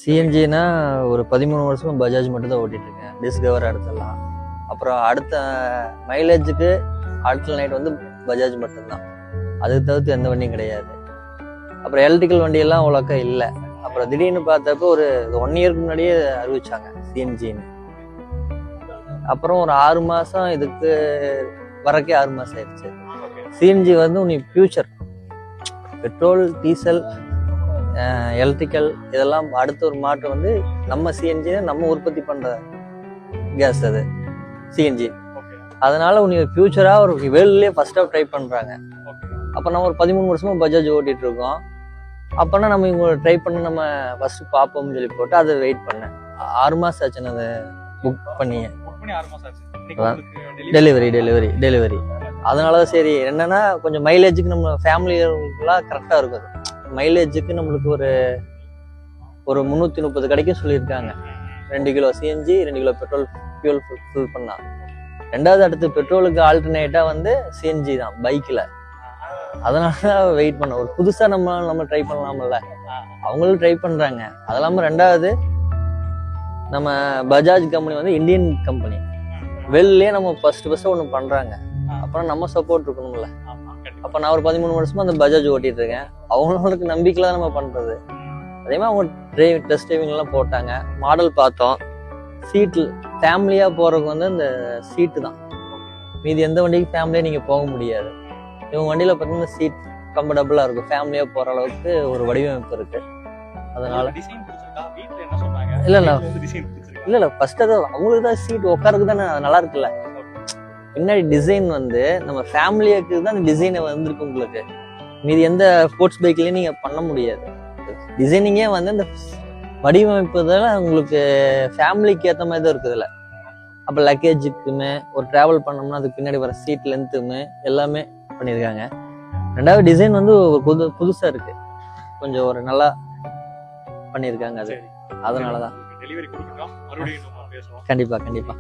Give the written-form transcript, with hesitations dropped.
சிஎன்ஜினா ஒரு 13 வருஷமா பஜாஜ் மட்டும் தான் ஓட்டிட்டு இருக்கேன். டிஸ்கவர் அடுத்தலாம். அப்புறம் அடுத்த மைலேஜுக்கு ஆல்டர்னேட் வந்து பஜாஜ் மட்டும்தான். அதுக்கு தவிர்த்து எந்த வண்டியும் கிடையாது. அப்புறம் எலக்ட்ரிக்கல் வண்டியெல்லாம் அவ்வளோக்கா இல்லை. அப்புறம் திடீர்னு பார்த்தப்போ ஒரு 1 இயருக்கு முன்னாடியே அறிவிச்சாங்க சிஎன்ஜின்னு. அப்புறம் ஒரு 6 மாதம் இதுக்கு வரக்கே 6 மாதம் ஆயிடுச்சு. சிஎன்ஜி வந்து உனக்கு ஃபியூச்சர். பெட்ரோல், டீசல், எலக்ட்ரிக்கல் இதெல்லாம் அடுத்த ஒரு மாற்றம் வந்து நம்ம சிஎன்ஜி நம்ம உற்பத்தி பண்ணுற கேஸ் அது சிஎன்ஜி. அதனால உனக்கு ஃபியூச்சராக ஒரு வேர்ல்ட்லேயே ஃபர்ஸ்ட்டாக ட்ரை பண்ணுறாங்க. அப்போ நம்ம ஒரு 13 வருஷமாக பஜாஜ் ஓட்டிகிட்டு இருக்கோம். அப்போனா நம்ம இவங்க ட்ரை பண்ண நம்ம ஃபஸ்ட்டு பார்ப்போம்னு சொல்லி போட்டு அதை வெயிட் பண்ணேன். 6 மாதம் ஆச்சுன்னு அதை புக் பண்ணி டெலிவரி. அதனால தான் சரி என்னன்னா கொஞ்சம் மைலேஜுக்கு நம்ம ஃபேமிலிலாம் கரெக்டாக இருக்குது. மைலேஜுக்கு நம்மளுக்கு ஒரு 330 கிடைக்கும் சொல்லியிருக்காங்க. 2 kilo CNG 2 kilo petrol fuel fill பண்ணா. ரெண்டாவது அடுத்து பெட்ரோலுக்கு ஆல்டர்னேட்டாக வந்து சிஎன்ஜி தான் பைக்கில். அதனால தான் வெயிட் பண்ண ஒரு புதுசாக நம்ம ட்ரை பண்ணலாம்ல. அவங்களும் ட்ரை பண்ணுறாங்க. அது இல்லாமல் ரெண்டாவது நம்ம பஜாஜ் கம்பெனி வந்து இந்தியன் கம்பெனி. வெளிலே நம்ம ஃபர்ஸ்ட் ஒன்று பண்ணுறாங்க. அப்புறம் நம்ம சப்போர்ட் இருக்கணும்ல. அப்போ நான் ஒரு 13 வருஷமா அந்த பஜாஜ் ஓட்டிட்டு இருக்கேன். அவங்களுக்கு நம்பிக்கையில நம்ம பண்றது. அதே மாதிரி அவங்க டெஸ்ட் டிரைவிங்லாம் போட்டாங்க. மாடல் பார்த்தோம். சீட்டு ஃபேமிலியா போறதுக்கு வந்து இந்த சீட்டு தான். மீதி எந்த வண்டிக்கு ஃபேமிலியா நீங்க போக முடியாது. இவங்க வண்டியில பார்த்தீங்கன்னா சீட் கம்ஃபர்டபுளா இருக்கும். ஃபேமிலியா போற அளவுக்கு ஒரு வடிவமைப்பு இருக்கு. அதனால இல்ல ஃபர்ஸ்ட் அது அவங்களுக்கு தான் சீட் உட்காருக்கு தானே நல்லா இருக்குல்ல. பின்னாடி டிசைன் வந்து நம்ம ஃபேமிலியாக்கு தான் டிசைனை வந்திருக்கு உங்களுக்கு. மீதி எந்த ஸ்போர்ட்ஸ் பைக்லயும் நீங்க பண்ண முடியாது. டிசைனிங்கே வந்து இந்த வடிவமைப்பு தான் உங்களுக்கு ஃபேமிலிக்கு ஏற்ற மாதிரி தான் இருக்குதுல்ல. அப்போ லக்கேஜுக்குமே ஒரு ட்ராவல் பண்ணோம்னா அதுக்கு பின்னாடி வர சீட் லென்த்துமே எல்லாமே பண்ணியிருக்காங்க. ரெண்டாவது டிசைன் வந்து புதுசாக இருக்கு. கொஞ்சம் ஒரு நல்லா பண்ணியிருக்காங்க அது. அதனாலதான் டெலிவரி கொடுக்குறோம். மறுபடியும் பேசுவோம். கண்டிப்பா